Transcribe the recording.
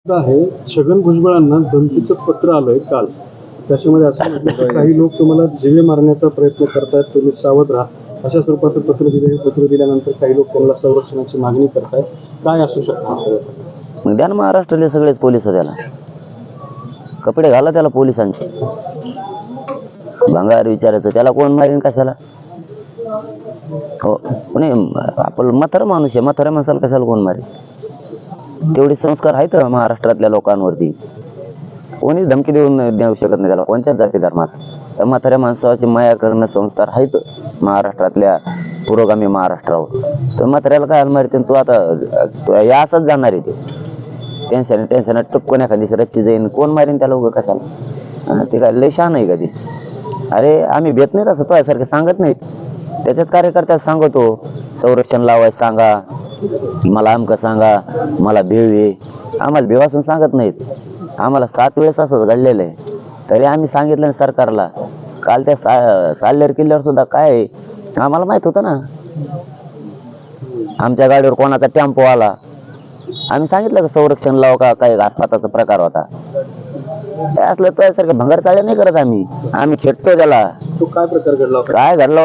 आहे छगन भुजबळांना धमकीचं पत्र आलंय काल. त्याच्यामध्ये असं म्हटलं की काही लोक तुम्हाला जीवे मारण्याचा प्रयत्न करतायत, तुम्ही सावध राहा अशा स्वरूपाचं पत्र दिले. हे पत्र दिल्यानंतर काही लोक त्यांना संरक्षणाची मागणी करतायत. काय असू शकतं सगळं? मग द्या ना महाराष्ट्रातले सगळेच पोलिस त्याला कपडे घाला त्याला पोलिसांचे. भंगार विचारायचं त्याला कोण मारेन कशाला? हो कोणी आपण म्हातारा माणूस आहे, म्हाताऱ्या माणसाला कशाला कोण मारेल? तेवढे संस्कार आहेत महाराष्ट्रातल्या लोकांवरती. कोणीच धमकी देऊ शकत नाही त्याला, कोणत्याच जाती धर्माचा. तर म्हाताऱ्या माणसाची माया करणं संस्कार आहेत महाराष्ट्रातल्या पुरोगामी महाराष्ट्रावर. तर म्हाताऱ्याला काय मारते? तू आता या असंच जाणार आहे ते टेन्शन टपकून एखादी रच्ची जाईन, कोण मारेन त्याला उगं कशाला? ते काय लय शहाणा आहे का ते? अरे आम्ही भेट नाही तसं तुझ्यासारखं सांगत नाहीत. त्याच्यात कार्यकर्त्याला सांगतो संरक्षण लावायचं सांगा, मला अमकं सांगा, मला भेव आहे. आम्हाला भेव असून सांगत नाहीत. आम्हाला 7 वेळेस असंच घडलेलं आहे, तरी आम्ही सांगितलं नाही सरकारला. काल त्या साल्हेर किल्ल्यावर सुद्धा काय आहे आम्हाला माहित होतं ना. आमच्या गाडीवर कोणाचा टेम्पो आला, आम्ही सांगितलं का संरक्षण लाव का, काय घातपाताचा प्रकार होता. ते असलं त्यासारखं भंगार चाळे नाही करत आम्ही खेळतो त्याला. तो काय प्रकार घडला होता? काय घडला होता